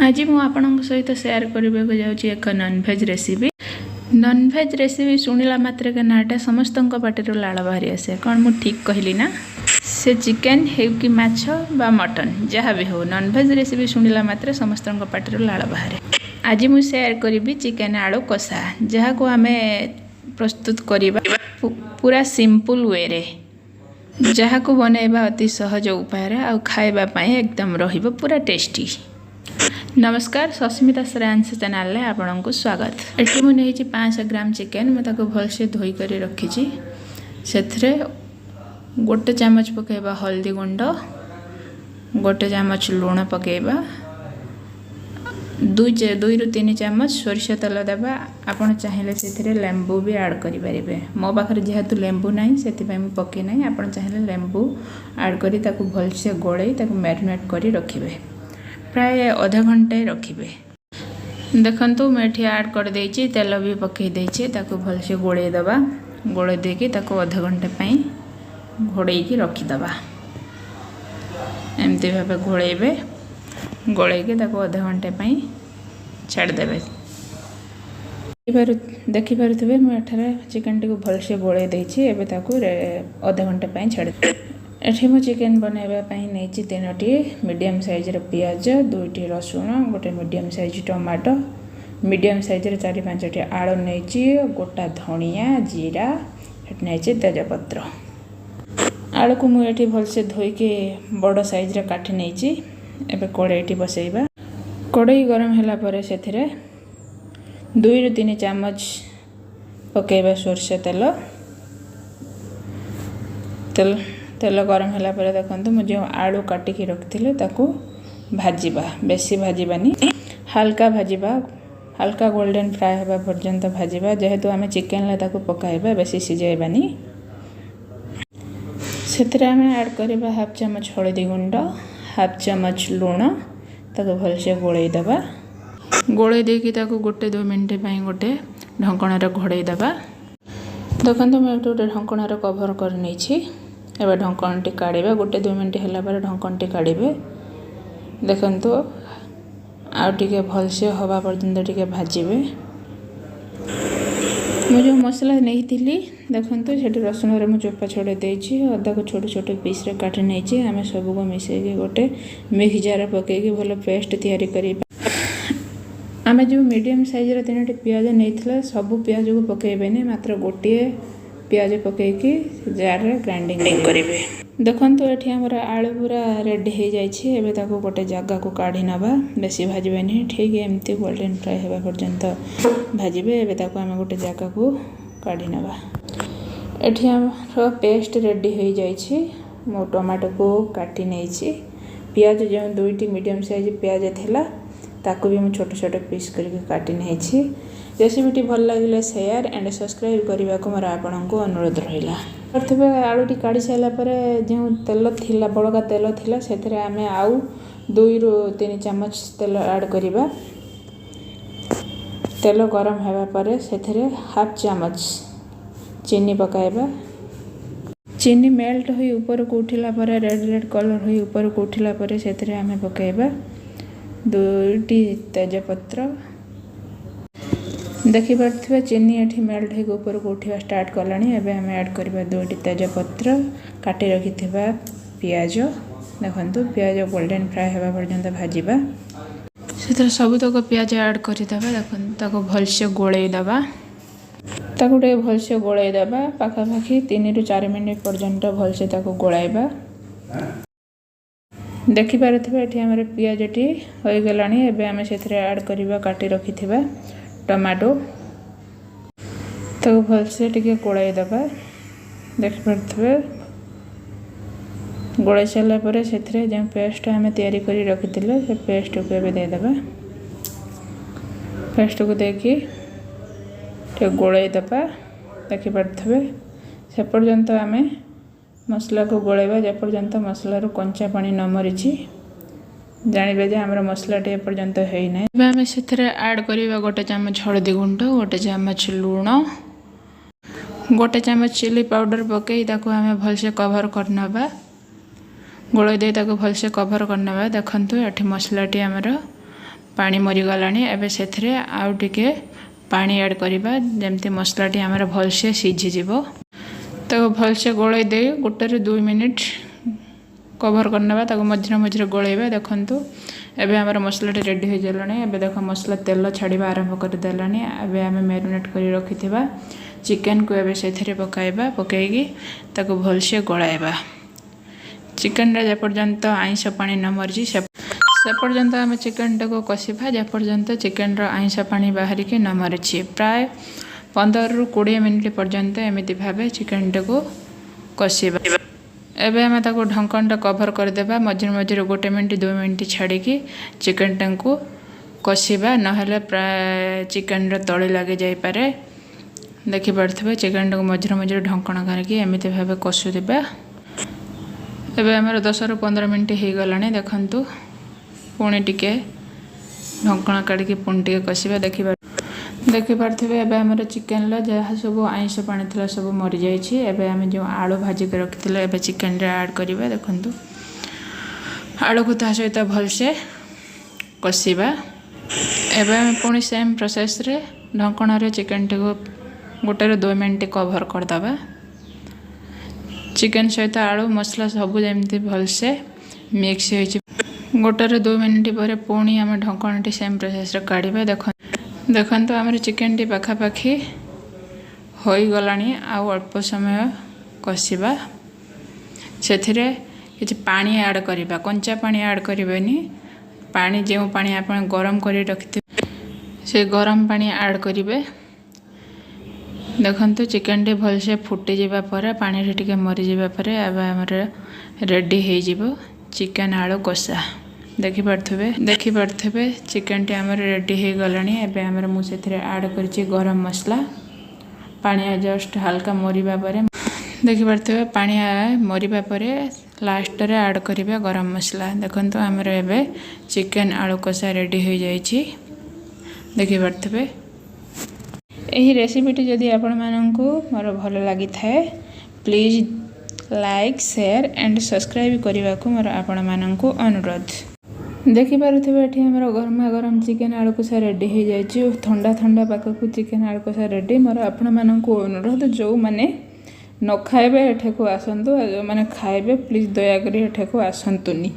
आज मु आपनक सहित शेयर करबे को जाउची एक नॉनवेज रेसिपी। नॉनवेज रेसिपी शुणिला मात्र के नाटा समस्त पाटर लाड़ बाहरी आसे। कौन मु ठीक कहली ना? से चिकेन हो कि माछ बा मटन जहाँ भी हो नॉनवेज रेसिपी शुणिला मात्र समस्त पाटर लाड़ बाहर। आज मु शेयर करी चिकेन आलू कषा जहाँ को आम प्रस्तुत करवा पूरा सिंपल वे रे, जहाँ को बनैबा अति सहज उपाय आ खाइबा पाए एकदम रहिबो पूरा टेस्टी। नमस्कार, सस्मिता श्रेयांश चैनल में आपन को स्वागत। एठी मु नहीं 500 ग्राम चिकेन मैं भलसे धोई कर रखी। से गोटे चामच पकेबा हल्दी गुंड, गोटे चामच लुण पकेबा, 2 ରୁ 3 चामच सोरिष तेल देबा। आपन चाहिए से लेंबू भी ऐड करि परिबे। मो पाखरे जेहेतु लेंबू नहीं से पके नहीं, आपन चाहिए लेंबू ऐड करी ताकू भलसे गोळई ताकू मैरिनेट करी रखिबे। प्राय आधा घंटे रखिबे। देखंतु मैं एठी ऐड कर देछि, तेल भी पके देछि, ताकू भलसे गोळई दबा। गोळई देके ताकू आधा घंटे पई घोड़ई की रखी दबा। एमती भाबे घोड़ेबे, गोळई के ताकू आधा घंटे पई छाड़ देबे। देखि पारुथबे मैं एठारे चिकन टी को भलसे गोळई देछि। एबे ताकू आधा घंटे पई छाड़ दे। एठी मु चिकेन बनैबा पई नेछि 3टी मीडियम साइज रो प्याज, 2टी रसुण, गोटे medium size tomato, medium size रे 4-5टी आलू नेछि, गोटा धनिया, जीरा, एठी नेछि तेजपत्र। आलू को मु एठी भलसे धोई के बड़ साइज रे काटी नेछि। एबे कड़ाईटी बसैबा। कड़ाई गरम होला परे सेथिरे 2 ରୁ 3 चामच पकेबा सोरष तेल गरम होला परे देखंतु मु जो आलू काटी के रखथिले ताकू भाजीबा। बेसी भाजीबानी, हल्का भाजीबा, हल्का गोल्डन फ्राई होबा पर्यंत भाजीबा। जेहेतु आमे चिकेन ले ताकू पकाइबा, बेसी सिजाइबानी। सेतरे आमे ऐड करबा 1/2 चामच हळदी गुंड, 1/2 चामच लूण, ताकू भलसे गोळई दबा। गोळई देकी ताकू 1-2 मिनिट पई गोटे ढंकण रे घोड़ई दबा। देखंतु मैं गोटे ढंकण रे कवर कर नेछि। एबे ढंकण टी काढिबा। 1-2 मिनिट होला पर ढंकण टी काढिबे। देखंतु आ टिके भलसे हवा पर्यंत टिके भाजीबे। मु जो मसला नहीं थिली देखंतु सेठी रसुण रे मु चोपा छोड़े देछि। अदा को छोटे छोटे पीस रे काटी नेछि। आमे सब को मिसे के गोटे मिक्स जार पके के भलो पेस्ट तैयारी करी। आमे जो मीडियम साइज रे 3टी प्याज नेथिला सब प्याज को पकेबेनी, मात्र गोटे प्याज पके के जार रे ग्राइंडिंग करिवे। देखंतु एठी हमर आलू पूरा रेडी हो जाइछि। एबे ताको गोटे जगह को काढी नबा। बेसी भाजीबेनी, ठीक एमती गोल्डन फ्राई हेबा पर्यंत भाजीबे। एबे ताको हम गोटे जगह को काढी नबा। एठी हमर पेस्ट रेडी हो जाइछि। मो टमाटो को काटी नेछि। प्याज जो 2टी मीडियम साइज प्याज थिला ताको भी मु छोटे छोटे पीस करके काटी नेछि। रेसिपीटी भल लगिले शेयर एंड सब्सक्राइब करबा को मोर आपन को अनुरोध रहिला। करथबे आलूटी काढी साइला परे जे तेल थिला, बड़का तेल थिला, सेथरे आमे आउ 2 ରୁ 3 चामच तेल ऐड करिबा। तेल गरम हेबा परे सेथरे 1/2 चामच चीनी पकाइबा। चीनी मेल्ट होई ऊपर को उठिला परे रेड कलर होई ऊपर को उठिला परे सेथरे आमे पकाइबा 2टी तेजपत्र। देखि पारथबे चीनी एठी मेल्ट होई ऊपर को उठिबा स्टार्ट कलानी। एबे हम ऐड करबा 2टी तेजपत्र, काटी रखिथिबा प्याज। देखंतु प्याज गोल्डन फ्राई हेबा पर्यंत भाजीबा। सेतर सब तक प्याज ऐड करि दबा। देखंतु ताको भलसे गोळई दबा। ताको टे भलसे गोळई दबा। पाखा पाखी 3 ରୁ 4 मिनिट पर्यंत भलसे ताको गोळाइबा। देखि पारथबे एठी हमर प्याजटी होई गलानी। एबे हम सेथरे ऐड करबा काटी रखिथिबा टमाटो। तो भलसे टिके गोळाई दबा। देखि पारथबे गोळाई साला परे सेथरे जे पेस्ट हमें तैयारी करी रखिथिले से पेस्ट को एबे दे दबा। पेस्ट को देखि टे गोळाई दबा। देखि पारथबे से पर्यंत हमें मसला को गोळाइबा जे पर्यंत मसला रो कंचा पानी न मरिछि। जानिबे जे हमर मसला टे पर्यंत हेइ नै। एबे हम सेथरे ऐड करिबा 1 चामच हळदी गुंड, 1 चामच लूण, 1 चामच चिली पाउडर पके ताको हमें भलसे कवर करनबा। गोळई दे ताको भलसे कवर करनबा। देखंतु एठी मसलाटी हमर पानी मरीगलानी एबे सेथरे आउ टिके पानी ऐड करिबा जेमती मसलाटी आमर भलसे सीझीजिवो ताको भलसे गोलाई दे 1 ରୁ 2 मिनिट कवर करनेबा ताको मझिरे मझिरे गोलाइबा। देखंतु एबे हमर मसलाटी रेडी हो जलानी। एबे देखो मसला तेल छाड़ीबा आरंभ कर देलानी। एबे आमे मैरिनेट करी रखिथिबा चिकन को एबे सेथरे पकाइबा पकाइगी ताको भलसे गोलाइबा। चिकन रे जे पर्यंत आइंस पानी न मरजी से पर्यंत आम चिकन टाको कषिबा जे पर्यंत चिकन रो आइंस पानी बाहर के न मरछि। प्राय 15 ରୁ 20 मिनिट पर्यंत एमिति भाबे चिकन टाको कषिबा। एबे आम ताको ढक्कन टा कवर कर देबा मझिरे मझिरे 1 मिनिट 2 मिनिट छाड़ी की चिकन टाको कषिबा नहले प्राय चिकन रो तळे लागे जाई पारे। देखि पड़थबे चिकन टाको मझिरे मझिरे ढक्कन करके एमिति भाबे कषु देबा। एबे हमर 10 ରୁ 15 मिनिट हे गलानी। देखंतु पुणी टिके ढक्कन काढ़ी पुणी टिके कषिबा। देखि पारथिबे एबे हमर चिकन ला जहा सब आइंस पानी थला सब मरि जाईछि। एबे हम जो आलू भाजी के रखिथिले एबे चिकन रे ऐड करिबा। देखंतु आलू को ता सहित भलसे कषिबा। एबे हम पुणी सेम प्रोसेस रे ढक्कन रे चिकन टिको 1 ରୁ 2 मिनिट कवर कर दबा। चिकन सहित आलू मसला सब जेमती भलसे मिक्स होइछि। 1 ରୁ 2 मिनिट पर पुणी आम ढक्कन टी सेम प्रोसेस रे काढ़िबा। देखंतु हमर चिकन टी पाखापाखी हो गलानी। आउ अल्प समय कषिबा। सेथिरे किछि पानी ऐड करिबा। कंचा पानी ऐड करिबेनी। पानी जे पानी आपण गरम करी रखिथे से गरम पानी ऐड करिवे। देखंतु चिकन टी भलसे फुटी जिबा परे पानी रे टिके मरि जिबा परे अब हमर रेडी हे जिवो चिकन आलू कषा। देखि पड़थबे चिकन टी हमर रेडी हे गलानी। एबे हमर मु सेथरे ऐड करछि गरम मसला। पानी जस्ट हल्का मरिबा परे देखि पड़थबे पानी मरिबा परे लास्ट रे ऐड करिबा गरम मसला। देखंतु हमर एबे चिकन आलू कषा रेडी हो जाईछि। देखि पड़थबे एही रेसिपीटी जदि आपण माननकु मोर भलो लागि थाए please like share and subscribe करने को मोर आपण माननकु अनुरोध। देखि पारुथिबे एठी हमर गरमा गरम चिकन आलू कषा रेडी हो जाईछि। ठंडा ठंडा पाककु चिकन आलू कषा रेडी। मोर आपण माननकु अनुरोध जो माने न खाइबे एठे को आसंतु जो माने खाइबे प्लीज दया करी एठे को आसंतुनी।